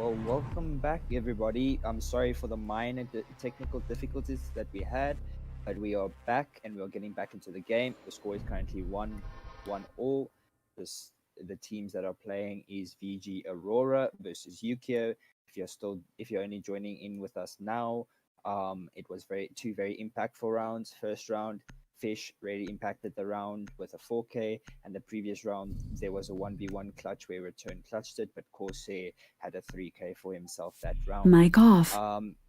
Well, welcome back, everybody. I'm sorry for the minor technical difficulties that we had, but we are back and we are getting back into the game. The score is currently 1-1 all. This the teams that are playing is VG Aurora versus Yukio. If you're only joining in with us now, it was two very impactful rounds. First round, Fish really impacted the round with a 4K, and the previous round there was a 1v1 clutch where Return clutched it, but Corsair had a 3K for himself that round. Mic off.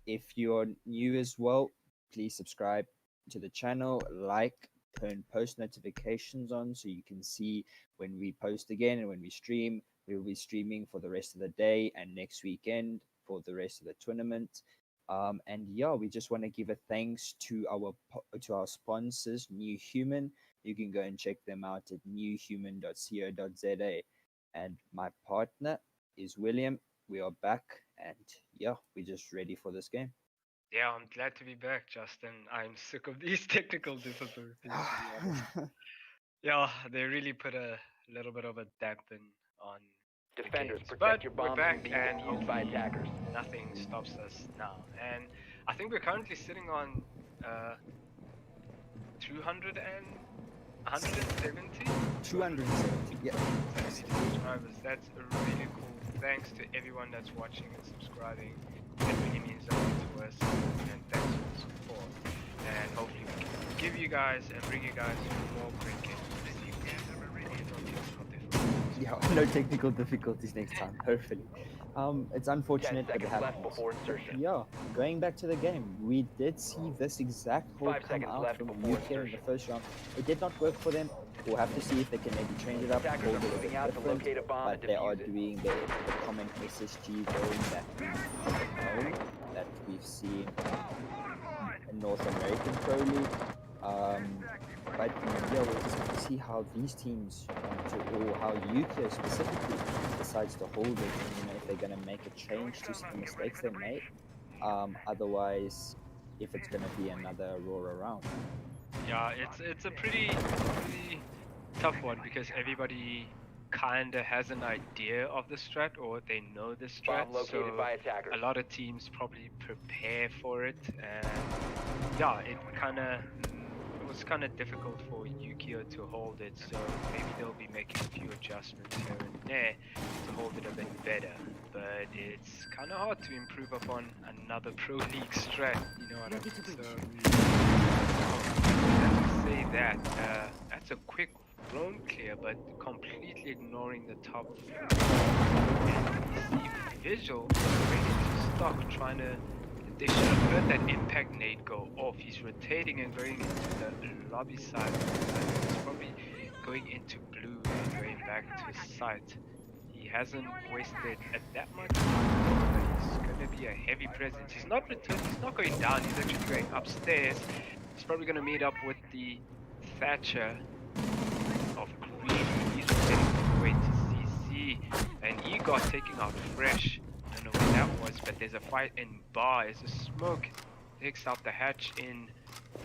If you're new as well, please subscribe to the channel, like, turn post notifications on so you can see when we post again and when we stream. We'll be streaming for the rest of the day and next weekend for the rest of the tournament. And yeah, we just want to give a thanks to our sponsors, New Human. You can go and check them out at newhuman.co.za. And my partner is William. We are back, and yeah, we're just ready for this game. Yeah, I'm glad to be back, Justin. I'm sick of these technical difficulties, to be honest. Yeah, they really put a little bit of a dampen on Defenders, the games. protect But your we're bombs back, from and being used by hopefully attackers. nothing stops us now. And I think we're currently sitting on 200 and 170 270, yeah. subscribers. That's really cool. Thanks to everyone that's watching and subscribing. It really means a lot to us, and thanks for the support. And hopefully we can give you guys and bring you guys more great games. Yeah, no technical difficulties next time, hopefully. It's 10 unfortunate, but it seconds left happens. before insertion. Yeah, going back to the game, we did see this exact hold 5 come seconds out left from before UK in the insertion. first round. It did not work for them. We'll have to see if they can maybe change it up, Attackers hold are it a moving bit out to different, locate a bomb but and they are defuse it. doing the common SSG going that we know, that we've seen in North American Pro League. But yeah, we'll just have to see how these teams or how UK specifically decides to hold it, and if they're going to make a change to the mistakes they made. Otherwise, if it's going to be another Aurora round. Yeah, it's a pretty tough one because everybody kinda has an idea of the strat, or they know the strat. Bomb located So by attackers. a lot of teams probably prepare for it, and yeah, it was kind of difficult for Yukio to hold it, so maybe they'll be making a few adjustments here and there to hold it a bit better. But it's kind of hard to improve upon another Pro League strat, you know what I mean? So say that that's a quick drone clear, but completely ignoring the top. And you see Visual ready to stock, trying to. They should have heard that impact nade go off. He's rotating and going into the lobby side. He's probably going into blue and going back to site. He hasn't wasted that much, but he's gonna be a heavy presence. He's not returning. He's not going down. He's actually going upstairs. He's probably gonna meet up with the Thatcher of green. He's rotating all the way to CC, and Egot taking out Fresh. I don't know where that was, but there's a fight in bar. As a smoke takes out the hatch in,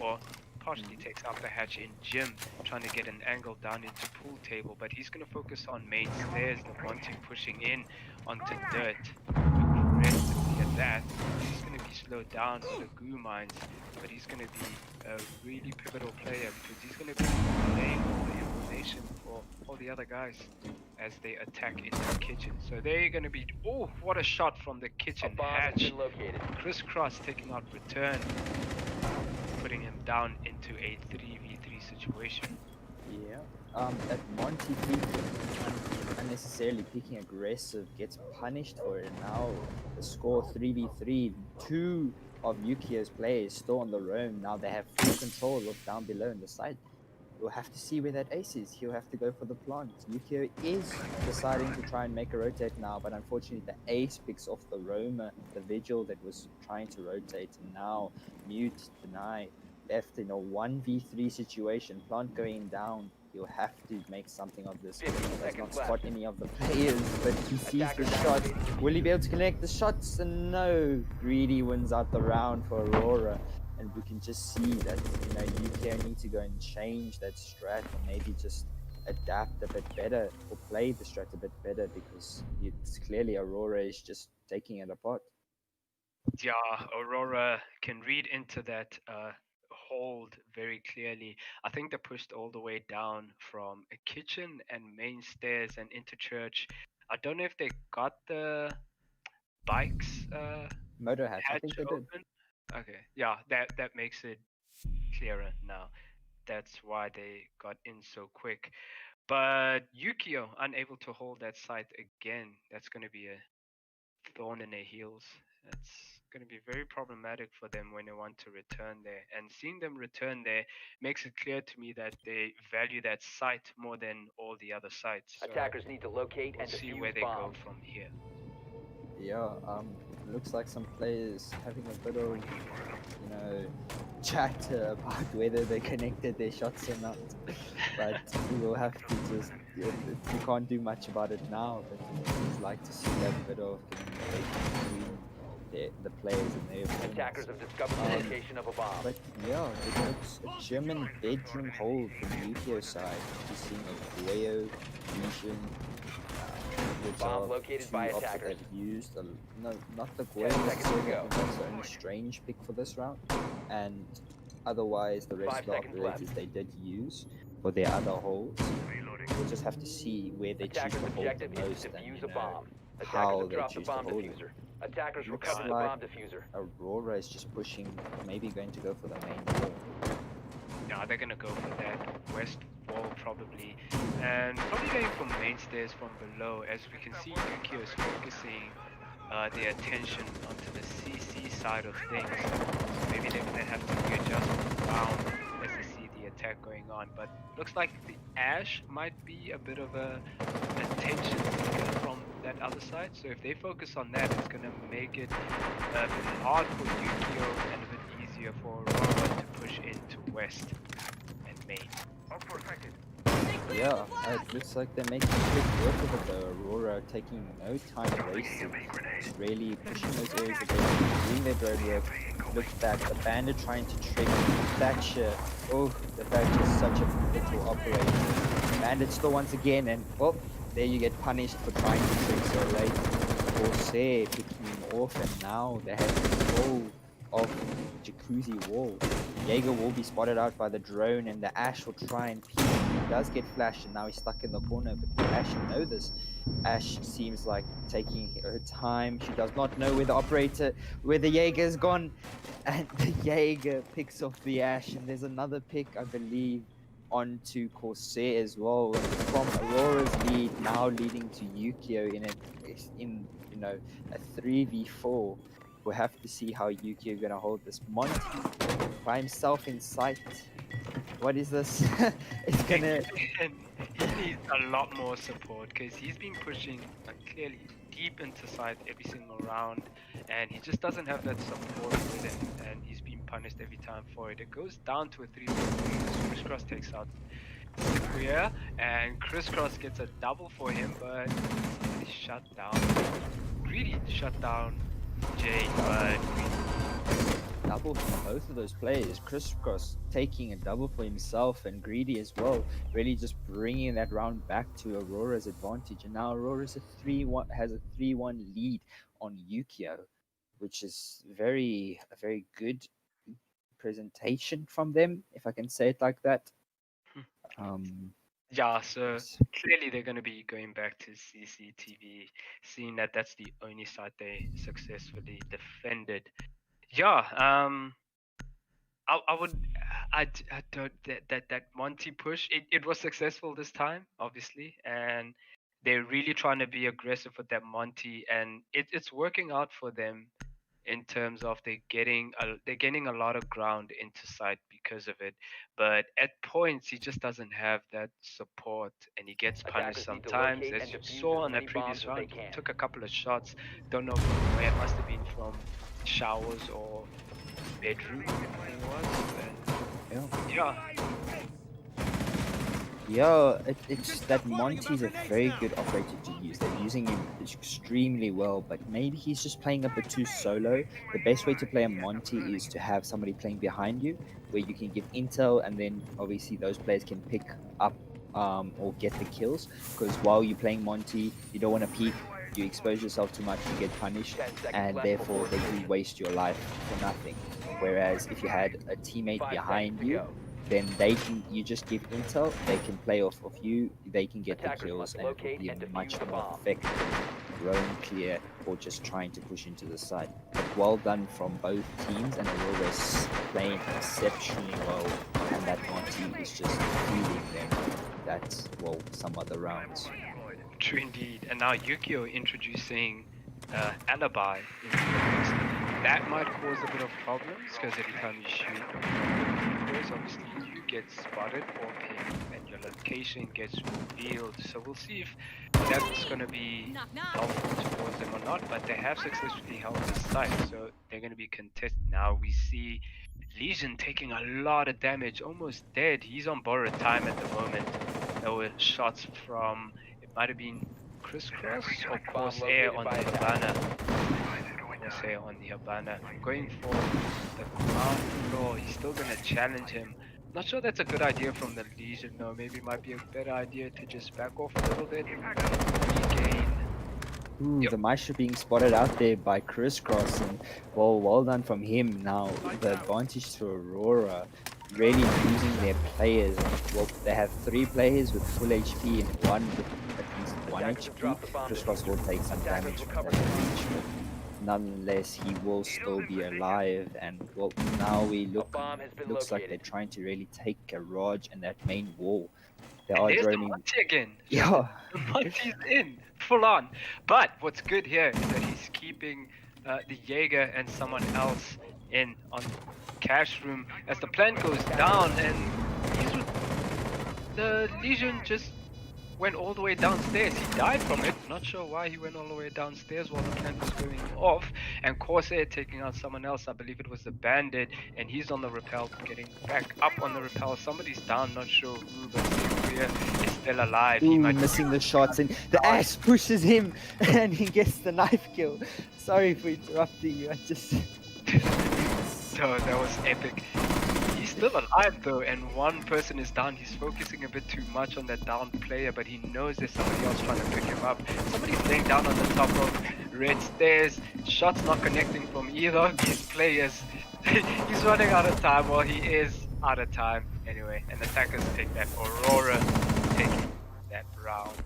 or partially takes out the hatch in gym, trying to get an angle down into pool table, but he's going to focus on main stairs. Levante pushing in onto dirt aggressively at that. He's going to be slowed down with the goo mines, but he's going to be a really pivotal player because he's going to be laying all the information for all the other guys as they attack into the kitchen. So they're going to be, oh, what a shot from the kitchen hatch. Crisscross taking out Return, putting him down into a 3v3 situation. Yeah. That Monty unnecessarily picking aggressive gets punished for it. Now the score 3v3. Two of Yukio's players still on the roam. Now they have full control of down below in the side. We'll have to see where that ace is. He'll have to go for the plant. Yukio is deciding to try and make a rotate now, but unfortunately the ace picks off the roamer, the vigil that was trying to rotate, and now mute, deny, left in a 1v3 situation. Plant going down. He'll have to make something of this. He does not spot any of the players, but he sees the shots. Will he be able to connect the shots? And no, Greedy wins out the round for Aurora. And we can just see that, UK need to go and change that strat, or maybe just adapt a bit better or play the strat a bit better, because it's clearly Aurora is just taking it apart. Yeah, Aurora can read into that hold very clearly. I think they pushed all the way down from a kitchen and main stairs and into church. I don't know if they got the bikes Moto hatch, I hatch think they did. open. Okay, yeah, that makes it clearer now. That's why they got in so quick. But Yukio unable to hold that site again. That's going to be a thorn in their heels. That's going to be very problematic for them when they want to return there. And seeing them return there makes it clear to me that they value that site more than all the other sites. So Attackers need to locate we'll and see defuse where they go bombs. from here. Yeah, looks like some players having a bit of, chat about whether they connected their shots or not. But we will have to just, we can't do much about it now, but we'd like to see that bit of communication between the players and their opponents. Attackers have discovered the location of a bomb. But yeah, it looks a German bedroom hold from Yukio side. We're seeing a Guayo, Vision, which Bomb are located two by ops that attackers. they've used. No, not the 10 Guayo seconds to necessarily. I go. think that's the only strange pick for this round. And otherwise, the rest 5 of the seconds left. operators they did use for their other holds. We'll just have to see where they choose Attackers' to hold the objective is most to and defuse you a know, bomb. how Attackers have they dropped the choose to bomb hold it. diffuser. Attackers Looks recovered the like bomb diffuser. Aurora is just pushing, maybe going to go for the main wall. Yeah, they're gonna go for that west wall probably, and probably going for main stairs from below. As we can see, Yukio is focusing their attention onto the CC side of things. So maybe they're gonna have to readjust around as they see the attack going on. But looks like the Ash might be a bit of a attention seeker from that other side. So if they focus on that, it's gonna make it a bit hard for Yukio and a bit easier for Aurora to push into west and main. Yeah, it looks like they're making quick work of it though. Aurora taking no time wasted, just really pushing those areas again, doing their bird work. Look at that, the Bandit trying to trick Thatcher. Oh, the Thatcher is such a little operator. Bandit still once again, and oh, there you get punished for trying to trick so late. Corsair picking him off, and now they have control of Jacuzzi wall. Jaeger will be spotted out by the drone, and the Ash will try and peek. He does get flashed, and now he's stuck in the corner. But the Ash know this. Ash seems like taking her time. She does not know where the Jaeger's gone, and the Jaeger picks off the Ash. And there's another pick, I believe, onto Corsair as well. And from Aurora's lead, now leading to Yukio in a 3v4. We'll have to see how Yukio gonna hold this. Monty by himself in sight. What is this? It's gonna. And he needs a lot more support because he's been pushing clearly deep into side every single round, and he just doesn't have that support with him, and he's been punished every time for it. It goes down to a 3v3. Crisscross takes out Sequoia, and Crisscross gets a double for him, but he's shut down. Greedy shut down Jay, but Double for both of those players. Crisscross taking a double for himself, and Greedy as well. Really just bringing that round back to Aurora's advantage. And now Aurora's has a 3-1 lead on Yukio, which is a very good presentation from them, if I can say it like that. yeah, so clearly they're going to be going back to CCTV, seeing that that's the only side they successfully defended. Yeah, I don't that Monty push. It was successful this time, obviously, and they're really trying to be aggressive with that Monty, and it's working out for them in terms of they're getting a lot of ground into sight because of it. But at points he just doesn't have that support, and he gets punished Attackers need to sometimes. locate As and you defuse saw as on that many previous bombs as round, they he can. took a couple of shots. Don't know from where. It must have been from showers or bedroom, I think it was. And yeah. Yeah, it's that Monty's a very good operator to use. They're using him extremely well, but maybe he's just playing a bit too solo. The best way to play a Monty is to have somebody playing behind you, where you can give intel, and then obviously those players can pick up or get the kills, because while you're playing Monty, you don't want to peek. You expose yourself too much, you get punished, 10 seconds and left therefore before they will waste your life for nothing. Whereas if you had a teammate 5 behind seconds to you, go. then you just give intel, they can play off of you, they can get the Attackers kills, must and it will locate be a and defuse much the more bomb. effective roam clear or just trying to push into the side. But well done from both teams, and Aurora's playing exceptionally well, and that Monty is just feeding them that, well, some other rounds. True indeed. And now Yukio introducing alibi into the mix. That might cause a bit of problems because every time you shoot, because obviously you get spotted or pinged and your location gets revealed. So we'll see if that's going to be helpful towards them or not. But they have successfully held this site, so they're going to be contested. Now we see Legion taking a lot of damage, almost dead. He's on borrowed time at the moment. There were shots from, it might have been Crisscross or Corsair on the Havana. Corsair on the Havana. Going for the ground floor. He's still going to challenge him. Not sure that's a good idea from the Legion though. Maybe it might be a better idea to just back off a little bit. Regain. Ooh, Yep. the Maisha being spotted out there by Crisscross, and well done from him. Now the advantage to Aurora, really using their players. Well, they have 3 players with full HP and 1 with at least 1 Attackers have HP. dropped the bomb. Crisscross will take some Attackers damage from recover that the bomb. breach, but nonetheless he will still be alive. And well, now we look bomb has been looks like they're located. trying to really take Garage and that main wall. They And are there's the droning. Monty again. Yeah. The Monty's in, full on. But what's good here is that he's keeping the Jaeger and someone else in on cash room as the plant goes down, and the Legion just went all the way downstairs. He died from it. Not sure why he went all the way downstairs while the plant was going off. And Corsair taking out someone else. I believe it was the Bandit, and he's on the rappel, getting back up on the rappel. Somebody's down, not sure who, but Sikuya is still alive. He Ooh, might missing the shots, and the Ash pushes him, and he gets the knife kill. Sorry for interrupting you. I just So that was epic. He's still alive though, and one person is down. He's focusing a bit too much on that down player, but he knows there's somebody else trying to pick him up. Somebody's laying down on the top of red stairs. Shots not connecting from either of these players. He's running out of time. Well, he is out of time anyway, and attackers take that. Aurora taking that round.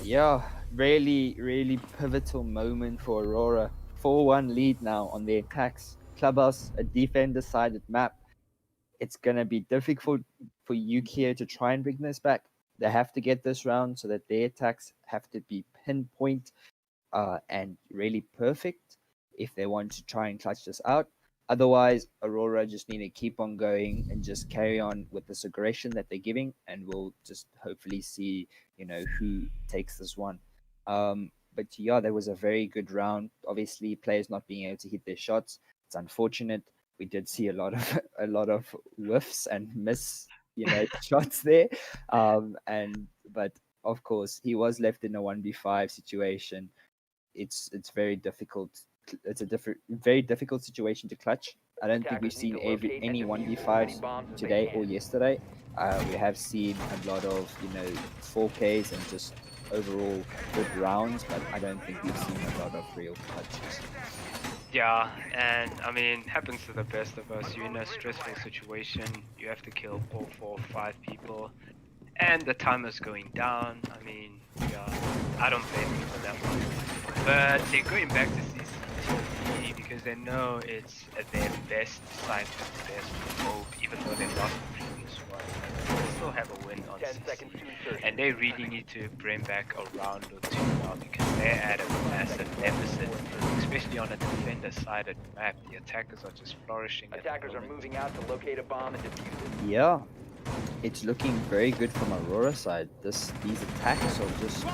yeah, really pivotal moment for Aurora. 4-1 lead now on the attacks. Clubhouse, a defender-sided map. It's gonna be difficult for Yukio to try and bring this back. They have to get this round so that their attacks have to be pinpoint and really perfect if they want to try and clutch this out. Otherwise, Aurora just need to keep on going and just carry on with this aggression that they're giving, and we'll just hopefully see, who takes this one. But yeah, there was a very good round. Obviously, players not being able to hit their shots. It's unfortunate. We did see a lot of a lot of whiffs and miss, shots there. But of course, he was left in a 1v5 situation. It's very difficult. It's a very difficult situation to clutch. I don't think we've Attackers need seen to locate any and defuse as many 1v5s bombs as they today can. or yesterday. We have seen a lot of 4Ks and just overall good rounds, but I don't think we've seen a lot of real clutches. Yeah, and I mean, happens to the best of us. You're in a stressful situation, you have to kill 4 or 5 people, and the timer's going down. I mean, yeah, I don't blame you for that one. But they're going back to CCTV because they know it's their best site and best hope, even though they lost the previous one. They still have a win on 10 CC. seconds to insertion. And they really need to bring back a round or 2 now because they're at a massive deficit, especially on the defender side of the map. The attackers are just flourishing. at the Attackers are moment. moving out to locate a bomb and defuse it. Yeah, it's looking very good from Aurora side. These attacks are just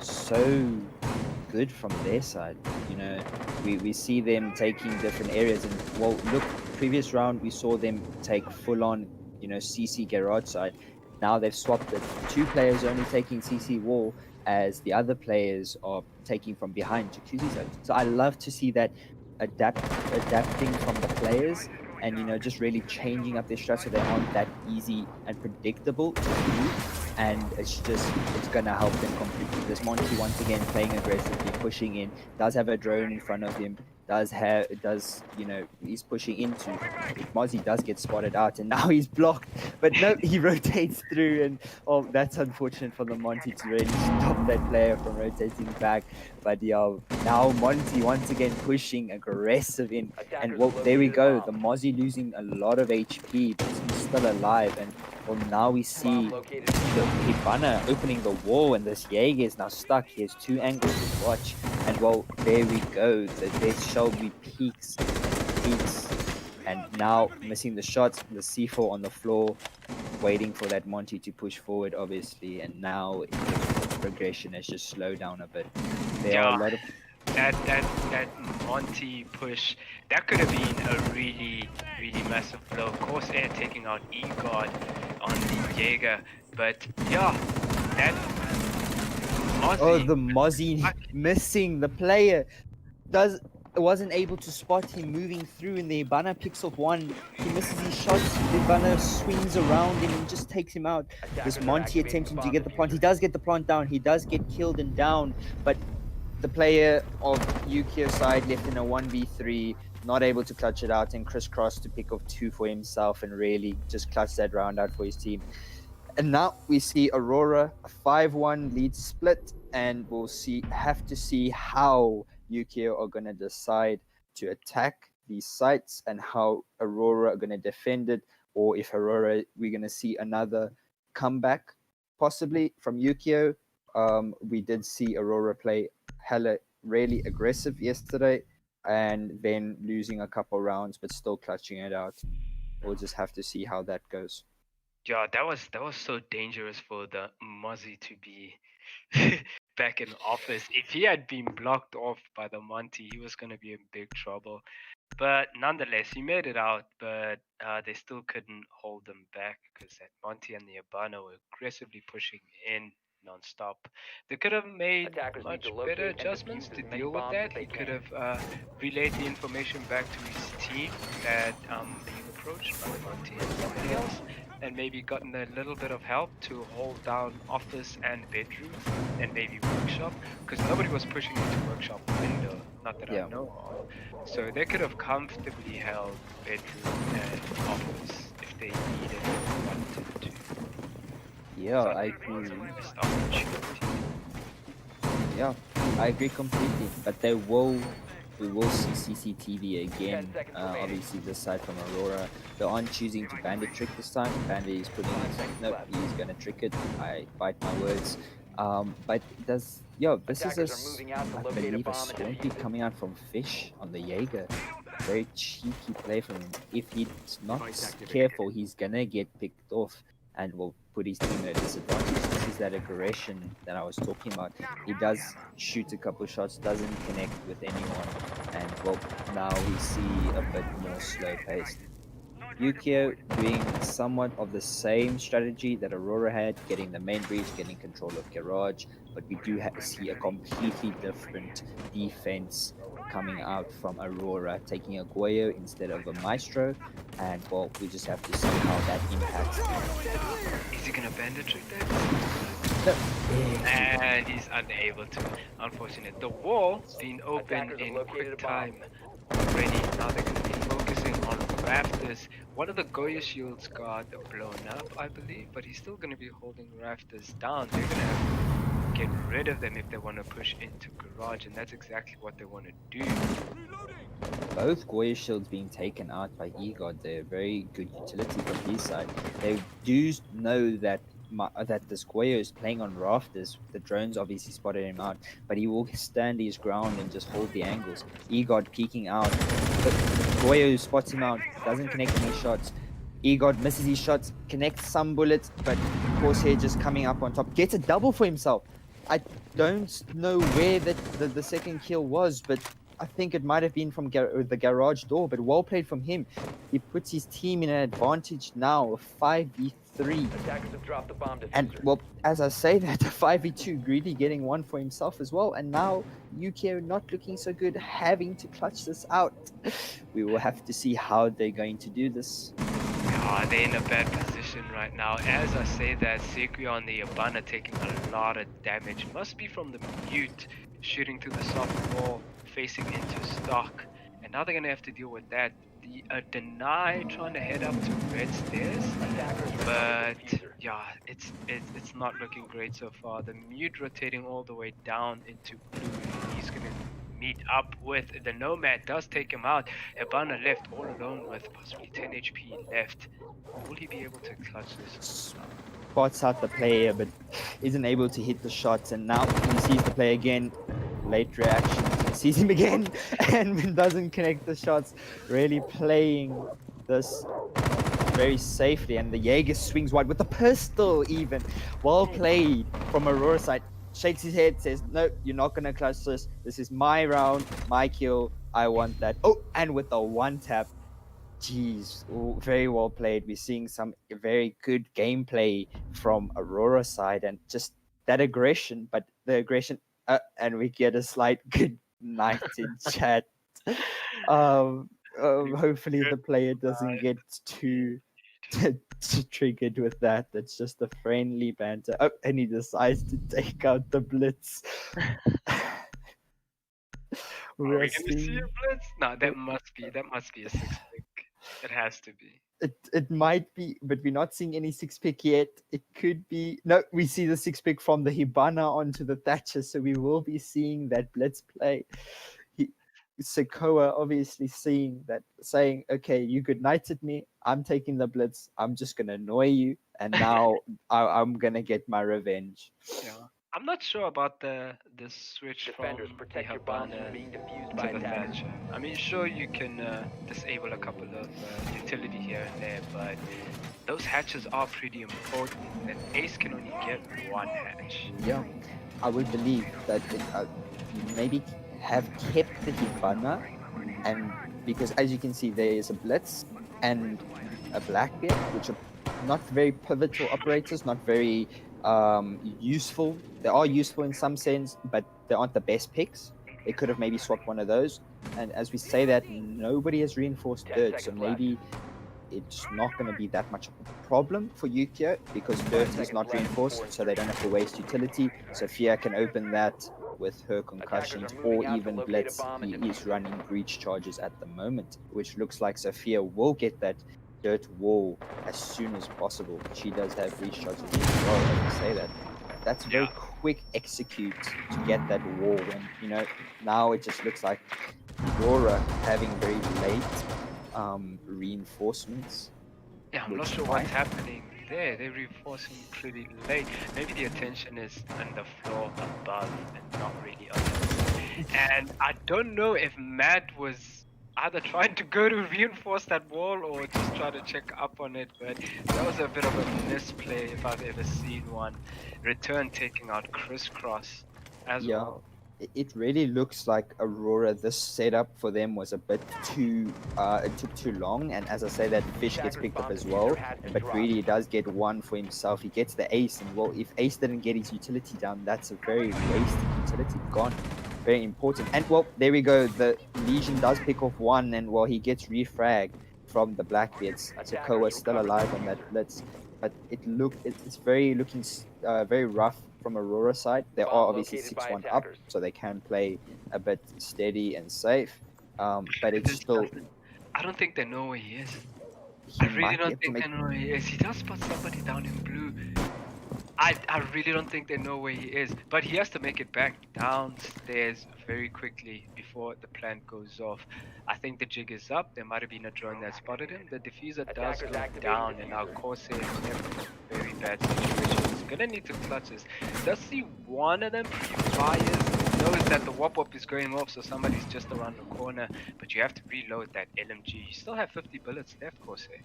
so good from their side. We see them taking different areas, and well, look, previous round we saw them take full on, CC garage side. Now they've swapped it. 2 players only taking CC wall, as the other players are taking from behind jacuzzi side. So I love to see that adapting from the players and just really changing up their strats so they aren't that easy and predictable to do. And it's gonna help them completely. This Monty once again playing aggressively, pushing in, does have a drone in front of him, he's pushing into. Mozzie does get spotted out, and now he's blocked. But no, he rotates through, and that's unfortunate for the Monty to really stop that player from rotating back. But now Monty once again pushing aggressive in, and there we go. The Mozzie losing a lot of HP, but he's still alive. And now we see the Hibana opening the wall, and this Jaeger is now stuck. He has 2 angles to watch, and there we go. There shall be peaks, and now missing the shots. The C4 on the floor, waiting for that Monty to push forward, obviously, and now the progression has just slowed down a bit. There are a lot of that Monty push, that could have been a really massive blow. Corsair taking out E-God on the Jaeger, but yeah, that Mozzie, the Mozzie missing the player wasn't able to spot him moving through, and the Hibana picks off one. He misses his shots. The Hibana swings around him and just takes him out. This Monty attempting to get the plant. He does get the plant down. He does get killed and down, but the player of Yukio side left in a 1v3, not able to clutch it out, and Crisscross to pick off 2 for himself and really just clutch that round out for his team. And now we see Aurora, a 5-1 lead split, and we'll have to see how Yukio are going to decide to attack these sites and how Aurora are going to defend it, or if Aurora, we're going to see another comeback possibly from Yukio. We did see Aurora play really aggressive yesterday, and then losing a couple rounds, but still clutching it out. We'll just have to see how that goes. Yeah, that was so dangerous for the Mozzie to be back in office. If he had been blocked off by the Monty, he was going to be in big trouble. But nonetheless, he made it out, but they still couldn't hold him back because that Monty and the Hibana were aggressively pushing in non-stop. They could have made much better adjustments to deal with that. He could have relayed the information back to his team that being approached by the Monty and somebody else, and maybe gotten a little bit of help to hold down office and bedroom and maybe workshop, because nobody was pushing into workshop window, not that I know of. So they could have comfortably held bedroom and office if they needed or wanted to. Yeah, I agree. Yeah, I agree completely. But we will see CCTV again. Obviously, this side from Aurora. They aren't choosing to bandit trick this time. Bandit is putting it. Nope, he's gonna trick it. I bite my words. But this is I believe a Swampy coming out from Fish on the Jaeger. Very cheeky play from him. If he's not careful, he's gonna get picked off and will put his team at a disadvantage. This is that aggression that I was talking about. He does shoot a couple shots, doesn't connect with anyone, and now we see a bit more slow-paced. Yukio doing somewhat of the same strategy that Aurora had, getting the main breach, getting control of Garage, but we do see a completely different defense coming out from Aurora, taking a Goyo instead of a Maestro, and we just have to see how that impacts him. Is he gonna bandit trick that? And he's unable to. Unfortunate. The wall being open in quick time already. Now they're gonna be focusing on Rafters. One of the Goyo shields got blown up, I believe, but he's still gonna be holding Rafters down. They're gonna have to get rid of them if they want to push into Garage, and that's exactly what they want to do. Both Goyo shields being taken out by E-God, they're very good utility from his side. They do know that this Goyo is playing on Rafters. The drones obviously spotted him out, but he will stand his ground and just hold the angles. E-God peeking out, but Goyo spots him out, doesn't connect any shots. E-God misses his shots, connects some bullets, but Corsair just coming up on top, gets a double for himself. I don't know where the second kill was, but I think it might have been from the garage door, but well played from him. He puts his team in an advantage now, a 5v3. Attackers have dropped the bomb And diffuser. well, as I say that, a 5v2, Greedy getting one for himself as well. And now UK not looking so good, having to clutch this out. We will have to see how they're going to do this. They're in a bad position right now. As I say that, Sequia and the Yabana taking a lot of damage. Must be from the mute shooting through the soft wall, facing into stock. And now they're going to have to deal with that. The Deny trying to head up to red stairs. Attackers But recovered the diffuser. yeah, it's not looking great so far. The mute rotating all the way down into blue. He's going to meet up with the Nomad, does take him out. Ibana left all alone with possibly 10 HP left. Will he be able to clutch this? Spots out the player, but isn't able to hit the shots. And now he sees the player again. Late reaction. He sees him again and doesn't connect the shots. Really playing this very safely. And the Jaeger swings wide with the pistol even. Well played from Aurora side. Shakes his head, says, no, you're not going to clutch this. This is my round, my kill. I want that. Oh, and with the one tap. Jeez, very well played. We're seeing some very good gameplay from Aurora side and just that aggression, but the aggression, and we get a slight good night in chat. Hopefully the player doesn't get too triggered with that. That's just a friendly banter. Oh, and he decides to take out the blitz. Are we gonna see a blitz? No, that must be a 6-pick. It has to be. It might be, but we're not seeing any 6-pick yet. It could be. No, we see the 6-pick from the Hibana onto the Thatcher, so we will be seeing that blitz play. Sokoa obviously seeing that, saying, okay, you good knighted me, I'm taking the blitz, I'm just gonna annoy you, and now I'm gonna get my revenge. Yeah. I'm not sure about the switch Defenders, from protect the your bombs from Habana being defused to by the attackers. Thatcher. I mean, sure, you can disable a couple of utility here and there, but those hatches are pretty important. An ace can only get one hatch. Yeah, I would believe that maybe have kept the Hibana, and because as you can see, there is a blitz and a Blackbeard, which are not very pivotal operators, not very useful. They are useful in some sense, but they aren't the best picks. They could have maybe swapped one of those. And as we say that, nobody has reinforced 10 dirt, so seconds left. maybe it's not going to be that much of a problem for Yukio because dirt is seconds not left reinforced, before so they don't have to waste utility. Sophia can open that with her concussions Attackers are moving or out to even locate a blitz. bomb and He defuse is it. running breach charges at the moment, which looks like Sophia will get that dirt wall as soon as possible. She does have breach charges as well, as I say that. That's very Yeah. quick execute to get that wall, and you know, now it just looks like Aurora having very late reinforcements. Yeah, I'm not Which sure fine. what's happening there. They're reinforcing pretty late. Maybe the attention is on the floor above and not really on. And I don't know if Matt was either trying to go to reinforce that wall or just try to check up on it, but that was a bit of a misplay if I've ever seen one. Return taking out Crisscross as Yeah, well. it really looks like Aurora. This setup for them was a bit too. It took too long, and as I say, that Fish gets picked up as well. But Greedy does get one for himself. He gets the ace, and well, if Ace didn't get his utility down, that's a very wasted utility gone. Very important. And well, there we go. The Legion does pick off one, and well, he gets refragged from the Blackbeards. Sokoa still alive on that blitz, but it's very looking very rough from Aurora side. They are Bomb obviously located by 6-1 up, attackers. so they can play a bit steady and safe. But it's This still. doesn't- I don't think they know where he is. He I really might be don't able to think make. they know where he is. He does spot somebody down in blue. I really don't think they know where he is. But he has to make it back downstairs very quickly before the plant goes off. I think the jig is up. There might have been a drone that spotted him. The diffuser does Attackers go activated down, the and our diffuser. Corsair is in a very bad situation. He's gonna need to clutch this. Does see one of them pre-fires, knows that the wop is going off, so somebody's just around the corner. But you have to reload that LMG. You still have 50 bullets left, Corsair.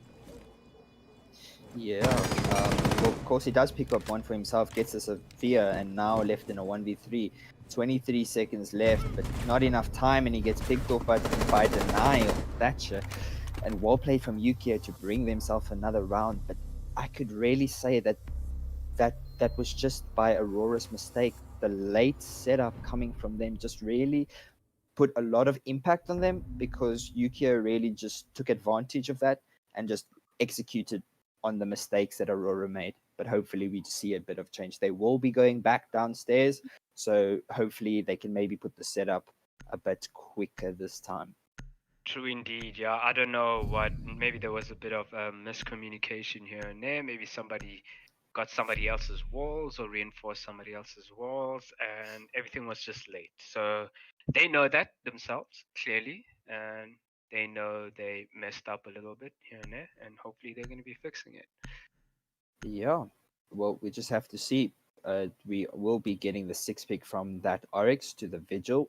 Yeah. Well, of course, he does pick up one for himself, gets a Sophia, and now left in a 1v3. 23 seconds left, but not enough time, and he gets picked off by Deny or Thatcher. And well played from Yukio to bring themselves another round. But I could really say that was just by Aurora's mistake. The late setup coming from them just really put a lot of impact on them because Yukio really just took advantage of that and just executed on the mistakes that Aurora made. But hopefully we see a bit of change. They will be going back downstairs, so hopefully they can maybe put the setup a bit quicker this time. True indeed. Yeah, I don't know what. Maybe there was a bit of miscommunication here and there. Maybe somebody got somebody else's walls or reinforced somebody else's walls, and everything was just late. So they know that themselves clearly, and they know they messed up a little bit here and there, and hopefully they're going to be fixing it. Yeah, well, we just have to see. We will be getting the six pick from that Oryx to the Vigil.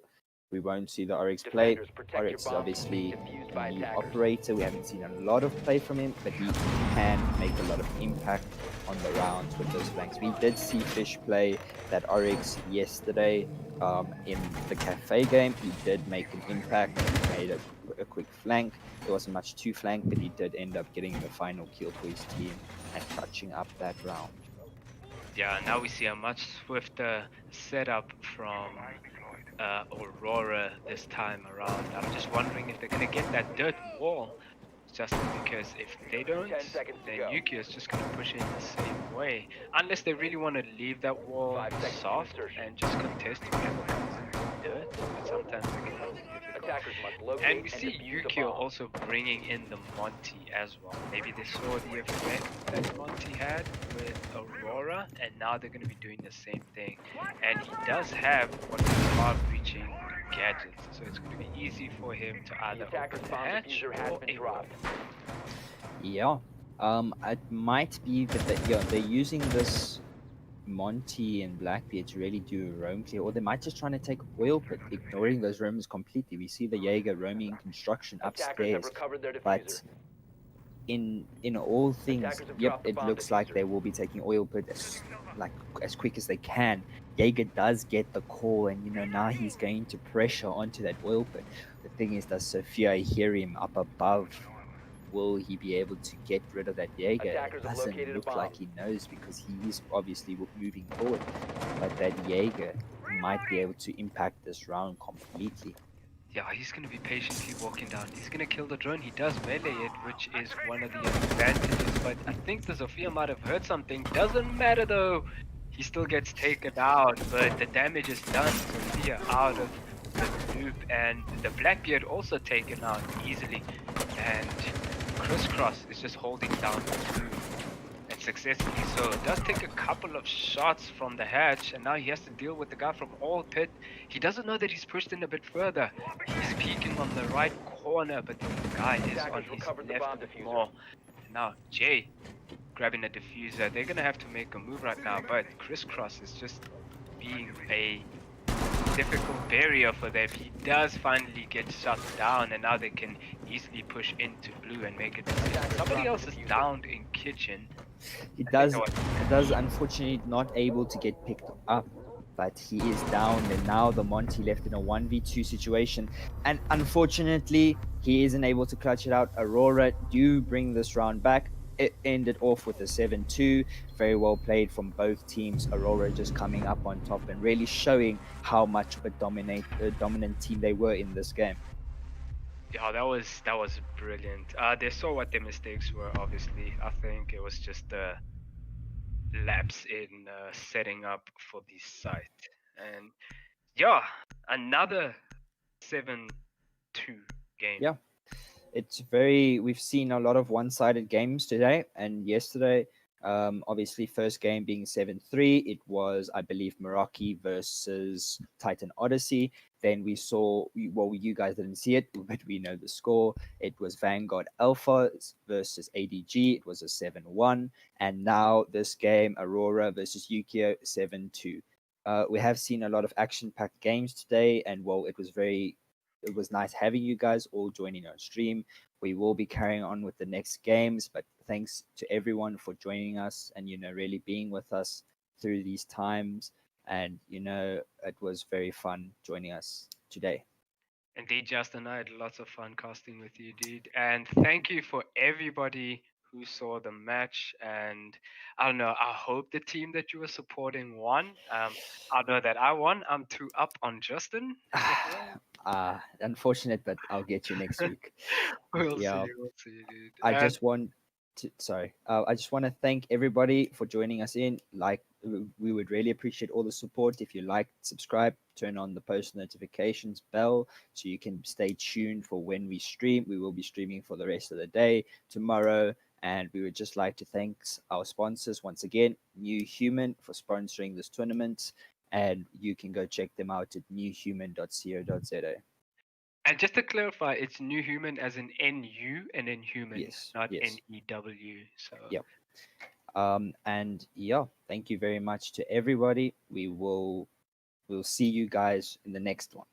We won't see the Oryx play. Defenders, protect your Oryx is bombs from obviously being defused by the attackers. operator. We haven't seen a lot of play from him, but he can make a lot of impact on the rounds with those flanks. We did see Fish play that Oryx yesterday in the cafe game. He did make an impact and made a quick flank. There wasn't much to flank, but he did end up getting the final kill for his team and clutching up that round. Yeah, now we see a much swifter setup from Aurora this time around. I'm just wondering if they're gonna get that dirt wall. Just because if they don't, 10 seconds to then go. Yukio is just gonna push in the same way. Unless they really want to leave that wall 5 seconds to soft insertion. and just contest whoever comes in the dirt. But sometimes it can be difficult. Attackers must locate And we see defuse the Yukio bomb. also bringing in the Monty as well. Maybe they saw the effect that Monty had with Aurora, and now they're going to be doing the same thing. And he does have what is far-reaching gadgets, so it's going to be easy for him to The either attacker's open the bomb hatch diffuser has or been a dropped. Yeah. It might be that they're using this Monty and Blackbeard to really do a roam clear, or they might just trying to take oil pit, ignoring those roams completely. We see the Jaeger roaming construction Attackers have upstairs, recovered their diffuser. but in all things, Attackers have yep, dropped the it bomb looks like diffuser. they will be taking oil pit as quick as they can. Jaeger does get the call, and now he's going to pressure onto that oil pit. The thing is, does Sophia hear him up above? Will he be able to get rid of that Jaeger? It Attackers have doesn't located a look like bomb. he knows because he is obviously moving forward. But that Jaeger might be able to impact this round completely. Yeah, he's going to be patiently walking down. He's going to kill the drone. He does melee it, which is one of the advantages. But I think the Sophia might have heard something. Doesn't matter though. He still gets taken out, but the damage is done. Sophia out of the loop, and the Blackbeard also taken out easily. And Crisscross is just holding down the two. And successfully so. It does take a couple of shots from the hatch, and now he has to deal with the guy from all pit. He doesn't know that he's pushed in a bit further. He's peeking on the right corner, but the guy is on Attackers his recovered the left bomb a bit diffuser. more. And now Jay grabbing a diffuser. They're gonna have to make a move right now, but Crisscross is just being a difficult barrier for them. He does finally get shut down, and now they can easily push into blue and make a decision. Somebody else is downed in kitchen. He I think does that was- does unfortunately not able to get picked up, but he is down, and now the Monty left in a 1v2 situation, and unfortunately he isn't able to clutch it out. Aurora do bring this round back. It ended off with a 7-2. Very well played from both teams. Aurora just coming up on top and really showing how much of a dominant team they were in this game. Yeah, that was brilliant. They saw what their mistakes were. Obviously, I think it was just a lapse in setting up for the site, and yeah, another 7-2 game. Yeah. We've seen a lot of one-sided games today and yesterday. Obviously, first game being 7-3, it was, I believe, Meraki versus Titan Odyssey. Then we saw, well, you guys didn't see it, but we know the score. It was Vanguard Alpha versus ADG. It was a 7-1. And now this game, Aurora versus Yukio, 7-2. We have seen a lot of action-packed games today, and well, it was nice having you guys all joining our stream. We will be carrying on with the next games, but thanks to everyone for joining us and really being with us through these times. And it was very fun joining us today. Indeed, Justin, I had lots of fun casting with you, dude. And thank you for everybody who saw the match. And I don't know, I hope the team that you were supporting won. I know that I won. I'm 2 up on Justin. Unfortunate, but I'll get you next week. We'll Yeah. see, we'll see, dude. I And just want to, sorry, I just want to thank everybody for joining us in. We would really appreciate all the support. If you like, subscribe, turn on the post notifications bell so you can stay tuned for when we stream. We will be streaming for the rest of the day tomorrow. And we would just like to thank our sponsors once again, New Human, for sponsoring this tournament. And you can go check them out at newhuman.co.za. and just to clarify, it's New Human as in NU and then human, Yes, not yes. NEW. So Yep. And yeah, thank you very much to everybody. We'll see you guys in the next one.